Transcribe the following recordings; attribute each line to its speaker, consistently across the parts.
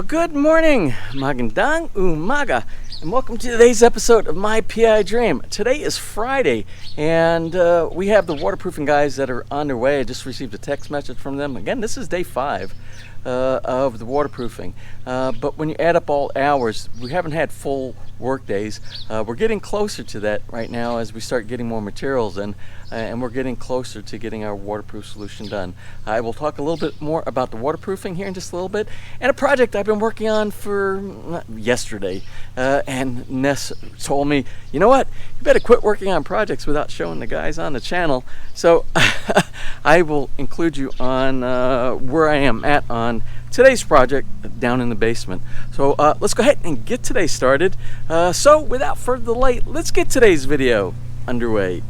Speaker 1: Well, good morning, magandang umaga, and welcome to today's episode of My PI Dream. Today is Friday, and we have the waterproofing guys that are on their way. I just received a text message from them. Again, this is day 5 of the waterproofing. But when you add up all hours, we haven't had full work days. We're getting closer to that right now as we start getting more materials in, and we're getting closer to getting our waterproof solution done. I will talk a little bit more about the waterproofing here in just a little bit, and a project I've been working on for yesterday. And Ness told me, you know what, you better quit working on projects without showing the guys on the channel. So I will include you on where I am at on today's project down in the basement. So let's go ahead and get today started. So without further delay, let's get today's video underway.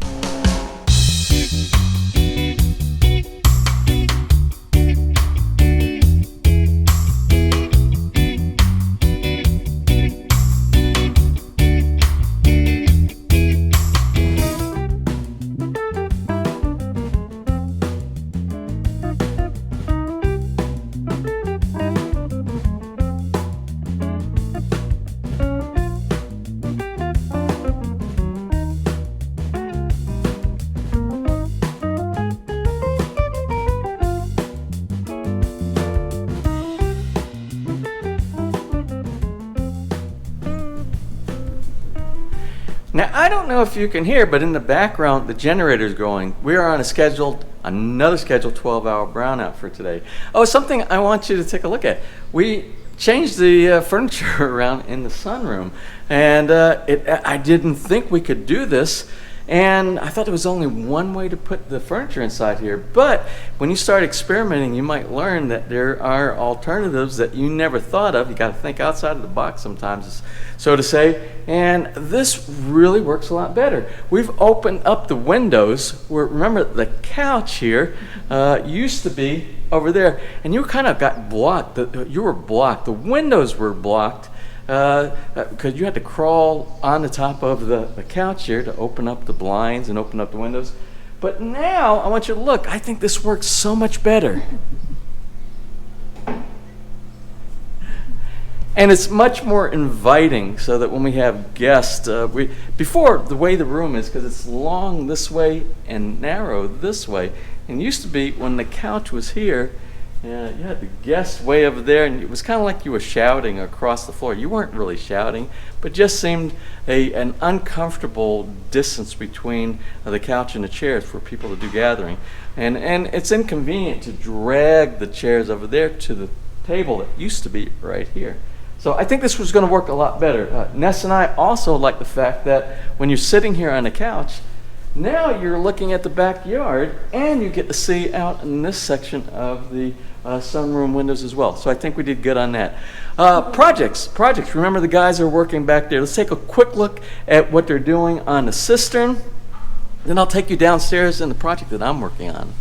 Speaker 1: Now, I don't know if you can hear, but in the background, the generator's going. We are on another scheduled 12-hour brownout for today. Oh, something I want you to take a look at. We changed the furniture around in the sunroom, and I didn't think we could do this, and I thought there was only one way to put the furniture inside here. But when you start experimenting, you might learn that there are alternatives that you never thought of. You got to think outside of the box sometimes, so to say, and this really works a lot better. We've opened up the windows where, remember, the couch here used to be over there, and you kind of got blocked. You were blocked. The windows were blocked because you had to crawl on the top of the couch here to open up the blinds and open up the windows. But now I want you to look. I think this works so much better. And it's much more inviting, so that when we have guests, before, the way the room is, because it's long this way and narrow this way, and it used to be when the couch was here, you had the guests way over there, and it was kind of like you were shouting across the floor. You weren't really shouting, but just seemed an uncomfortable distance between the couch and the chairs for people to do gathering. And it's inconvenient to drag the chairs over there to the table that used to be right here. So I think this was going to work a lot better. Ness and I also like the fact that when you're sitting here on the couch, now you're looking at the backyard, and you get to see out in this section of the sunroom windows as well. So I think we did good on that. Projects. Remember, the guys are working back there. Let's take a quick look at what they're doing on the cistern. Then I'll take you downstairs in the project that I'm working on.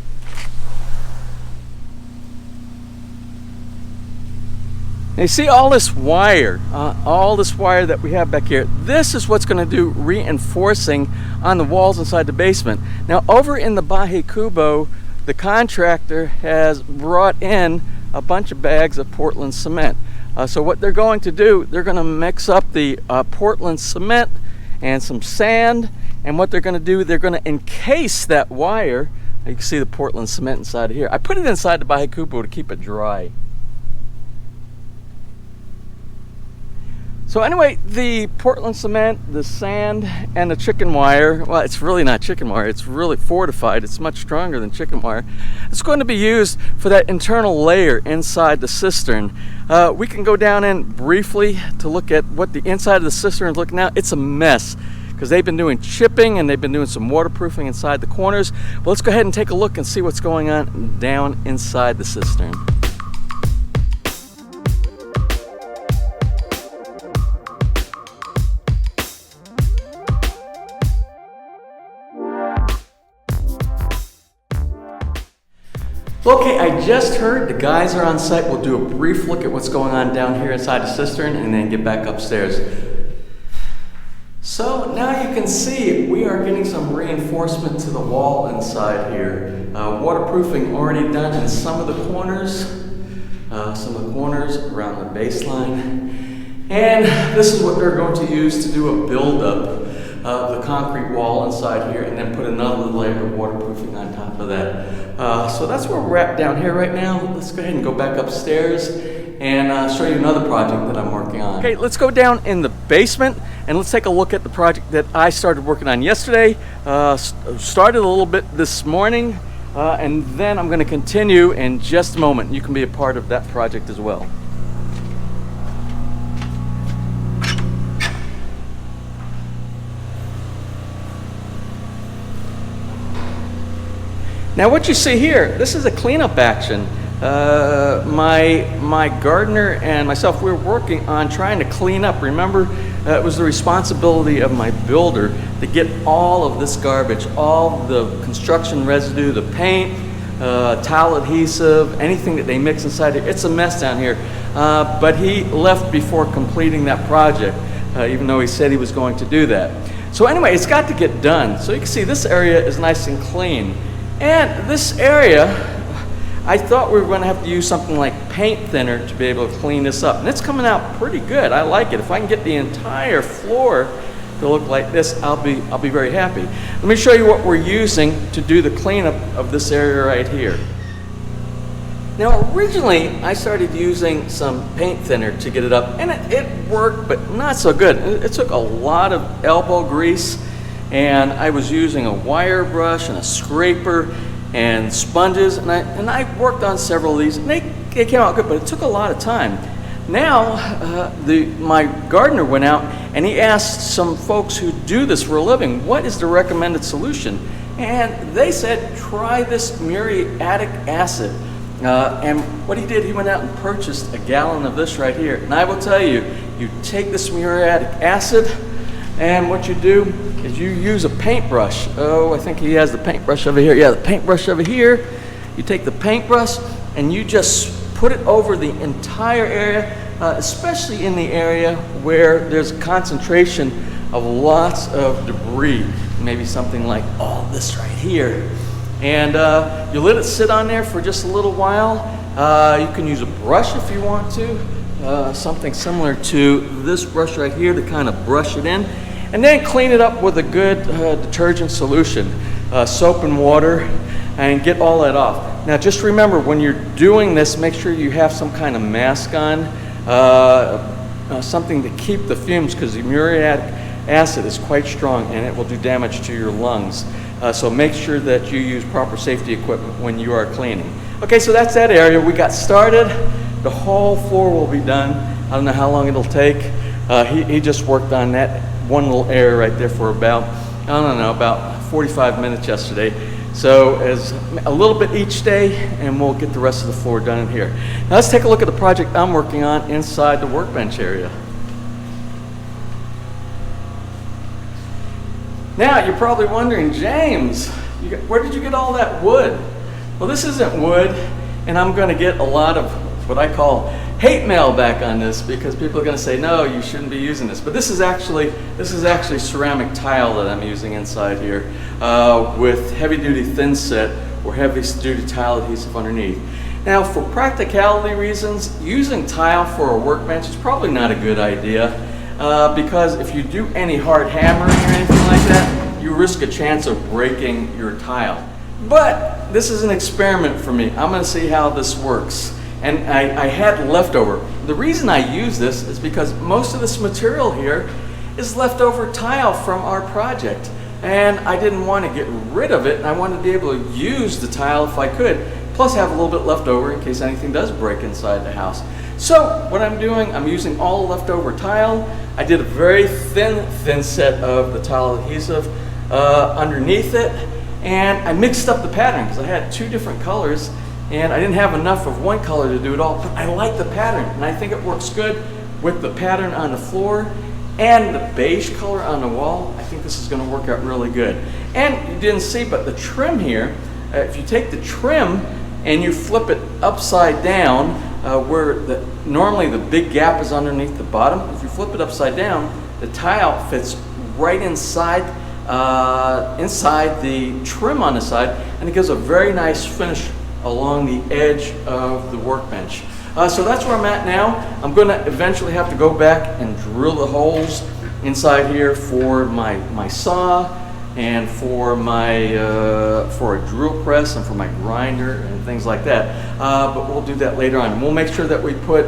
Speaker 1: Now you see all this wire that we have back here. This is what's going to do reinforcing on the walls inside the basement. Now over in the Baje Cubo, the contractor has brought in a bunch of bags of Portland cement. So what they're going to do, they're going to mix up the Portland cement and some sand, and what they're going to do, they're going to encase that wire. You can see the Portland cement inside of here. I put it inside the Baje Cubo to keep it dry. So anyway, the Portland cement, the sand, and the chicken wire, well, it's really not chicken wire, it's really fortified, it's much stronger than chicken wire. It's going to be used for that internal layer inside the cistern. We can go down in briefly to look at what the inside of the cistern is looking now. It's a mess, because they've been doing chipping and they've been doing some waterproofing inside the corners. But let's go ahead and take a look and see what's going on down inside the cistern. Okay, I just heard the guys are on site. We'll do a brief look at what's going on down here inside the cistern and then get back upstairs. So now you can see we are getting some reinforcement to the wall inside here. Waterproofing already done in some of the corners. some of the corners around the baseline. And this is what they're going to use to do a build-up of the concrete wall inside here, and then put another layer of waterproofing on top of that. So that's where we're at down here right now. Let's go ahead and go back upstairs and show you another project that I'm working on. Okay, let's go down in the basement and let's take a look at the project that I started working on yesterday. Started a little bit this morning, and then I'm going to continue in just a moment. You can be a part of that project as well. Now what you see here, this is a cleanup action. My gardener and myself, we were working on trying to clean up. Remember, it was the responsibility of my builder to get all of this garbage, all the construction residue, the paint, towel adhesive, anything that they mix inside here. It's a mess down here. But he left before completing that project, even though he said he was going to do that. So anyway, it's got to get done. So you can see this area is nice and clean. And this area, I thought we were going to have to use something like paint thinner to be able to clean this up. And it's coming out pretty good. I like it. If I can get the entire floor to look like this, I'll be very happy. Let me show you what we're using to do the cleanup of this area right here. Now originally I started using some paint thinner to get it up, and it worked, but not so good. It took a lot of elbow grease, and I was using a wire brush and a scraper and sponges, and I worked on several of these, and they came out good, but it took a lot of time. Now my gardener went out and he asked some folks who do this for a living, what is the recommended solution? And they said, try this muriatic acid. And what he did, he went out and purchased a gallon of this right here. And I will tell you, you take this muriatic acid, and what you do is you use a paintbrush. Oh, I think he has the paintbrush over here. Yeah, the paintbrush over here. You take the paintbrush and you just put it over the entire area, especially in the area where there's a concentration of lots of debris. Maybe something like all this right here. And you let it sit on there for just a little while. You can use a brush if you want to. Something similar to this brush right here to kind of brush it in. And then clean it up with a good detergent solution, soap and water, and get all that off. Now just remember, when you're doing this, make sure you have some kind of mask on, something to keep the fumes, because the muriatic acid is quite strong and it will do damage to your lungs. So make sure that you use proper safety equipment when you are cleaning. Okay, so that's that area. We got started. The whole floor will be done. I don't know how long it'll take. He just worked on that one little area right there for about, I don't know, about 45 minutes yesterday. So as a little bit each day, and we'll get the rest of the floor done in here. Now let's take a look at the project I'm working on inside the workbench area. Now you're probably wondering, James, where did you get all that wood? Well, this isn't wood, and I'm going to get a lot of what I call hate mail back on this, because people are going to say, no, you shouldn't be using this. But this is actually ceramic tile that I'm using inside here with heavy-duty thin set or heavy-duty tile adhesive underneath. Now, for practicality reasons, using tile for a workbench is probably not a good idea because if you do any hard hammering or anything like that, you risk a chance of breaking your tile. But this is an experiment for me. I'm going to see how this works. And I had leftover. The reason I use this is because most of this material here is leftover tile from our project. And I didn't want to get rid of it, and I wanted to be able to use the tile if I could, plus have a little bit left over in case anything does break inside the house. So what I'm doing, I'm using all the leftover tile. I did a very thin set of the tile adhesive underneath it, and I mixed up the pattern because I had two different colors. And I didn't have enough of one color to do it all, but I like the pattern, and I think it works good with the pattern on the floor and the beige color on the wall. I think this is going to work out really good. And you didn't see, but the trim here, if you take the trim and you flip it upside down, where normally the big gap is underneath the bottom, if you flip it upside down, the tile fits right inside the trim on the side, and it gives a very nice finish along the edge of the workbench. So that's where I'm at now. I'm going to eventually have to go back and drill the holes inside here for my saw and for my for a drill press and for my grinder and things like that. But we'll do that later on. We'll make sure that we put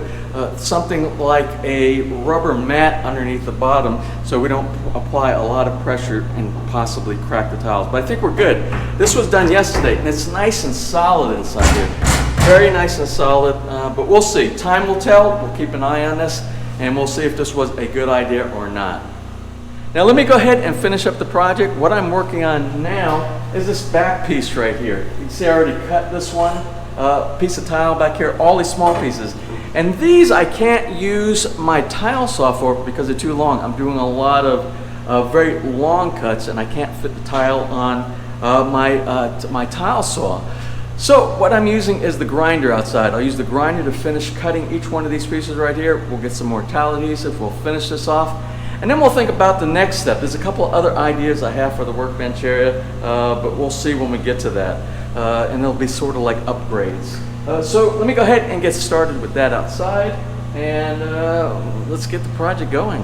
Speaker 1: something like a rubber mat underneath the bottom so we don't apply a lot of pressure and possibly crack the tiles. But I think we're good. This was done yesterday and it's nice and solid inside here. Very nice and solid, but we'll see. Time will tell. We'll keep an eye on this and we'll see if this was a good idea or not. Now let me go ahead and finish up the project. What I'm working on now is this back piece right here. You can see I already cut this one piece of tile back here, all these small pieces. And these I can't use my tile saw for because they're too long. I'm doing a lot of very long cuts and I can't fit the tile on my tile saw. So what I'm using is the grinder outside. I'll use the grinder to finish cutting each one of these pieces right here. We'll get some more tile adhesive, we'll finish this off. And then we'll think about the next step. There's a couple other ideas I have for the workbench area, but we'll see when we get to that. And they'll be sort of like upgrades. So let me go ahead and get started with that outside, and let's get the project going.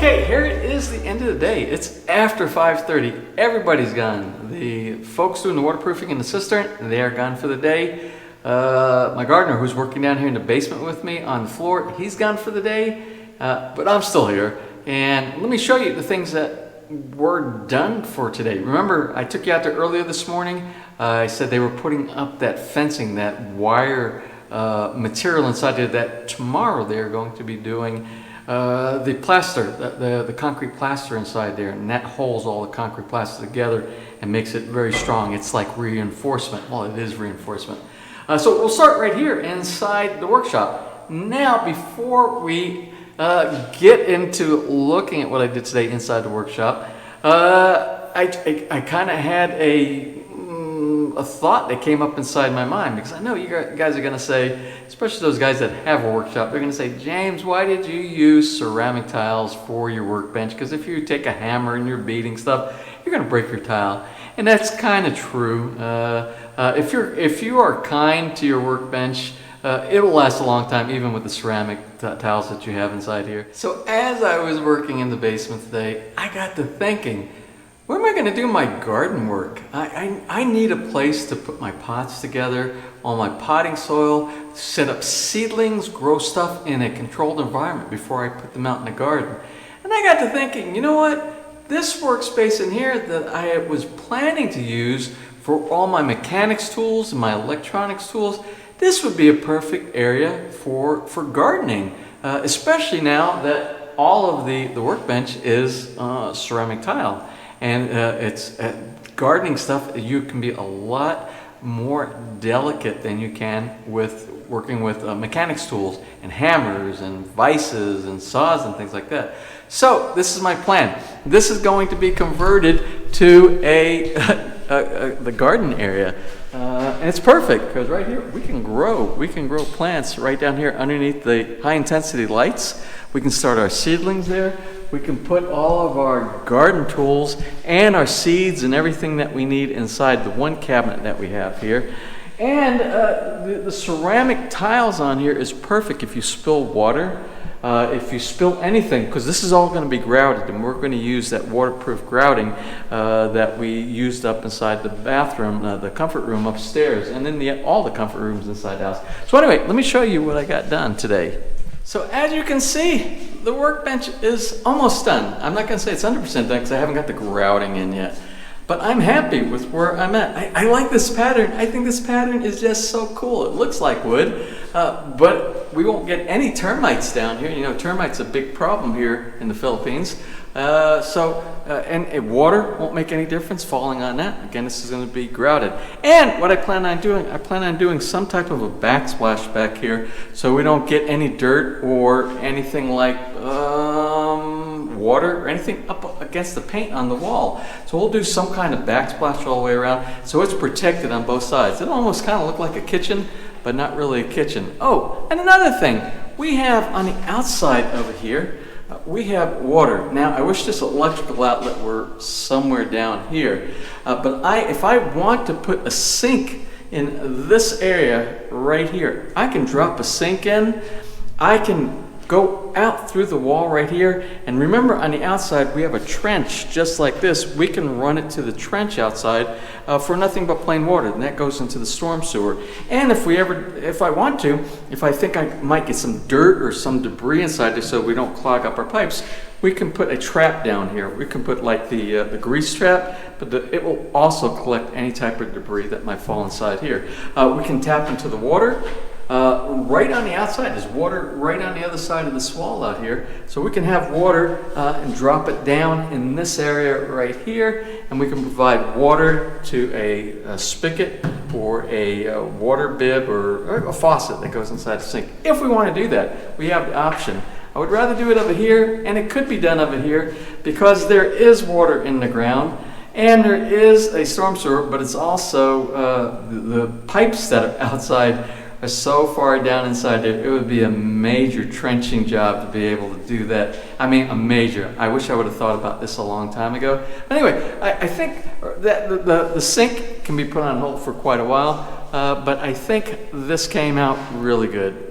Speaker 2: Okay, here it is, the end of the day. It's after 5:30. Everybody's gone. The folks doing the waterproofing in the cistern, they are gone for the day. My gardener, who's working down here in the basement with me on the floor, he's gone for the day, but I'm still here. And let me show you the things that were done for today. Remember, I took you out there earlier this morning. I said they were putting up that fencing, that wire material inside there that tomorrow they're going to be doing the plaster, the concrete plaster inside there, and that holds all the concrete plaster together and makes it very strong. It's like reinforcement. Well, it is reinforcement. So we'll start right here inside the workshop. Now, before we get into looking at what I did today inside the workshop, I kind of had a a thought that came up inside my mind, because I know you guys are going to say, especially those guys that have a workshop, they're going to say, James, why did you use ceramic tiles for your workbench? Because if you take a hammer and you're beating stuff, you're going to break your tile. And that's kind of true. If you are kind to your workbench, it will last a long time, even with the ceramic tiles that you have inside here. So as I was working in the basement today, I got to thinking, where am I going to do my garden work? I need a place to put my pots together, all my potting soil, set up seedlings, grow stuff in a controlled environment before I put them out in the garden. And I got to thinking, you know what? This workspace in here that I was planning to use for all my mechanics tools and my electronics tools, this would be a perfect area for gardening, especially now that all of the workbench is ceramic tile. And it's gardening stuff, you can be a lot more delicate than you can with working with mechanics tools and hammers and vices and saws and things like that. So this is my plan. This is going to be converted to the garden area. And it's perfect because right here we can grow plants right down here underneath the high intensity lights. We can start our seedlings there. We can put all of our garden tools and our seeds and everything that we need inside the one cabinet that we have here. And the ceramic tiles on here is perfect if you spill water, if you spill anything, because this is all going to be grouted, and we're going to use that waterproof grouting that we used up inside the bathroom, the comfort room upstairs, and then all the comfort rooms inside the house. So anyway, let me show you what I got done today. So as you can see, the workbench is almost done. I'm not going to say it's 100% done because I haven't got the grouting in yet. But I'm happy with where I'm at. I like this pattern. I think this pattern is just so cool. It looks like wood, but we won't get any termites down here. You know, termites are a big problem here in the Philippines. And water won't make any difference falling on that. Again, this is going to be grouted. And what I plan on doing some type of a backsplash back here so we don't get any dirt or anything like water or anything up against the paint on the wall. So we'll do some kind of backsplash all the way around so it's protected on both sides. It'll almost kind of look like a kitchen, but not really a kitchen. Oh, and another thing, we have on the outside over here, we have water. Now, I wish this electrical outlet were somewhere down here, but if I want to put a sink in this area right here, I can drop a sink in. I can go out through the wall right here, and remember on the outside we have a trench just like this. We can run it to the trench outside for nothing but plain water, and that goes into the storm sewer. And if I want to, if I think I might get some dirt or some debris inside there so we don't clog up our pipes, we can put a trap down here. We can put like the grease trap, but it will also collect any type of debris that might fall inside here. We can tap into the water. Right on the outside, there's water right on the other side of this wall out here. So we can have water and drop it down in this area right here, and we can provide water to a spigot or a water bib or a faucet that goes inside the sink. If we want to do that, we have the option. I would rather do it over here, and it could be done over here because there is water in the ground. And there is a storm sewer, but it's also the pipes that are outside are so far down inside there, it would be a major trenching job to be able to do that. I mean, a major. I wish I would have thought about this a long time ago. But anyway, I think that the sink can be put on hold for quite a while, but I think this came out really good.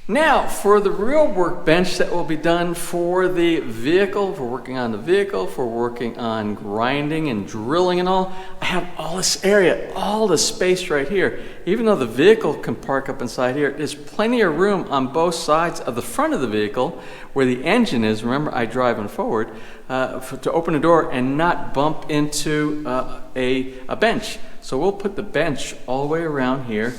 Speaker 2: Now, for the real workbench that will be done for the vehicle, for working on the vehicle, for working on grinding and drilling and all, I have all this area, all the space right here. Even though the vehicle can park up inside here, there's plenty of room on both sides of the front of the vehicle where the engine is. Remember, I drive in forward, to open the door and not bump into a bench. So we'll put the bench all the way around here.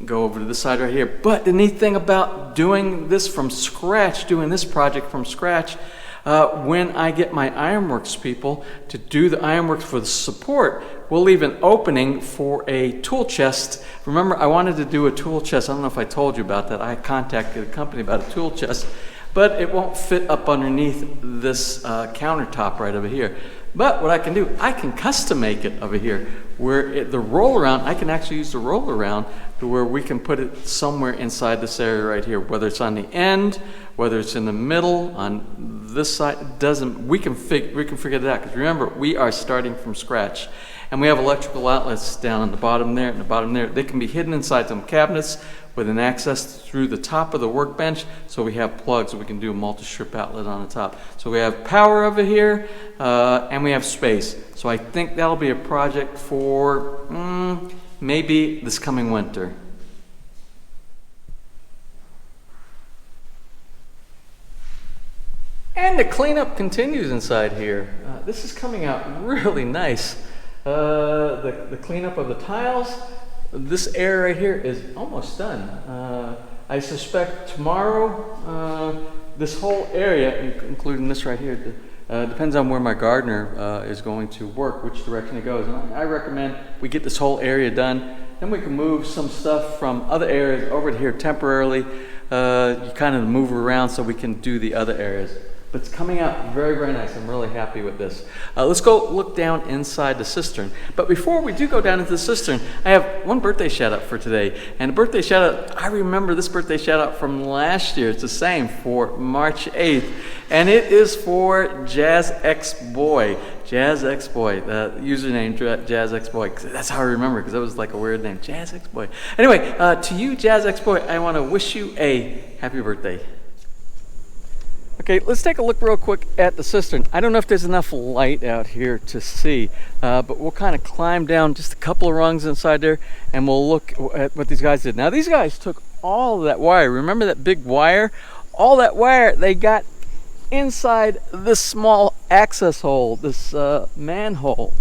Speaker 2: Go over to the side right here. But the neat thing about doing this from scratch, doing this project from scratch, when I get my ironworks people to do the ironworks for the support, we'll leave an opening for a tool chest. Remember, I wanted to do a tool chest. I don't know if I told you about that. I contacted a company about a tool chest.
Speaker 1: but it won't fit up underneath this countertop right over here. But what I can do, I can custom make it over here, where the roll around, I can actually use the roll around to where we can put it somewhere inside this area right here, whether it's on the end, whether it's in the middle, on this side, it doesn't, we can figure it out, because remember, we are starting from scratch. And we have electrical outlets down on the bottom there and the bottom there. They can be hidden inside some cabinets with an access through the top of the workbench, so we have plugs, so we can do a multi-strip outlet on the top. So we have power over here, and we have space. So I think that'll be a project for maybe this coming winter. And the cleanup continues inside here. This is coming out really nice. The cleanup of the tiles. This area right here is almost done. I suspect tomorrow, this whole area, including this right here, depends on where my gardener is going to work, which direction it goes. And I recommend we get this whole area done. Then we can move some stuff from other areas over to here temporarily. You kind of move around so we can do the other areas. But it's coming out very, very nice. I'm really happy with this. Let's go look down inside the cistern. But before we do go down into the cistern, I have one birthday shout out for today. And a birthday shout out, I remember this birthday shout out from last year. It's the same for March 8th. And it is for Jazz X Boy. Jazz X Boy, the username Jazz X Boy. That's how I remember, because that was like a weird name, Jazz X Boy. Anyway, to you, Jazz X Boy, I want to wish you a happy birthday. Okay, let's take a look real quick at the cistern. I don't know if there's enough light out here to see, but we'll kind of climb down just a couple of rungs inside there, and we'll look at what these guys did. Now, these guys took all of that wire. Remember that big wire? All that wire they got inside this small access hole, this manhole.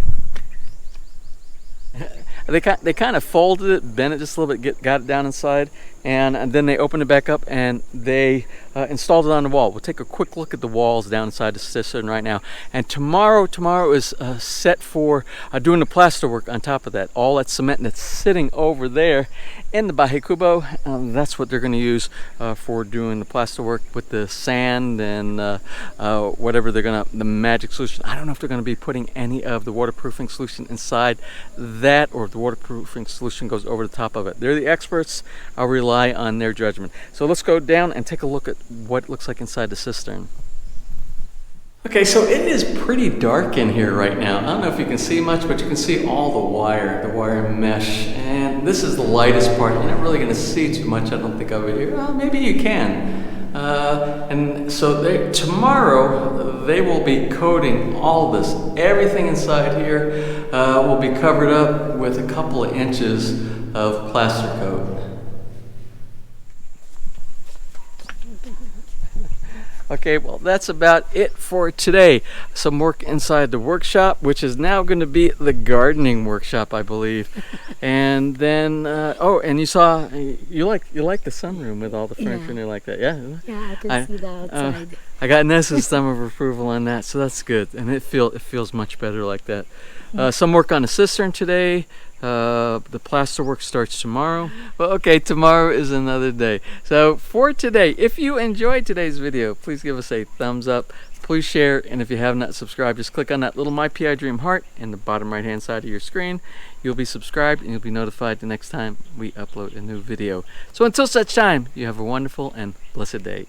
Speaker 1: They kind of folded it, bent it just a little bit, got it down inside, and then they opened it back up and they installed it on the wall. We'll take a quick look at the walls down inside the cistern right now. And tomorrow is set for doing the plaster work on top of that. All that cement that's sitting over there in the Baje Cubo, that's what they're going to use for doing the plaster work with the sand and whatever the magic solution. I don't know if they're going to be putting any of the waterproofing solution inside that, or if the waterproofing solution goes over the top of it. They're the experts. I'll rely on their judgment. So let's go down and take a look at what it looks like inside the cistern. Okay, so it is pretty dark in here right now. I don't know if you can see much, but you can see all the wire mesh, and this is the lightest part. You're not really going to see too much, I don't think, over here. Well, maybe you can. And so tomorrow they will be coating all this. Everything inside here will be covered up with a couple of inches of plaster coat. Okay, well, that's about it for today. Some work inside the workshop, which is now going to be the gardening workshop, I believe. And then, oh, and you like the sunroom with all the furniture and like that, yeah?
Speaker 3: Yeah, I can see that outside.
Speaker 1: I got Nessa's thumb of approval on that, so that's good, and it feels much better like that. Some work on the cistern today. The plaster work starts tomorrow. Well, okay, tomorrow is another day. So for today, if you enjoyed today's video, please give us a thumbs up. Please share, and if you have not subscribed, just click on that little My PI Dream heart in the bottom right hand side of your screen. You'll be subscribed and you'll be notified the next time we upload a new video. So until such time, you have a wonderful and blessed day.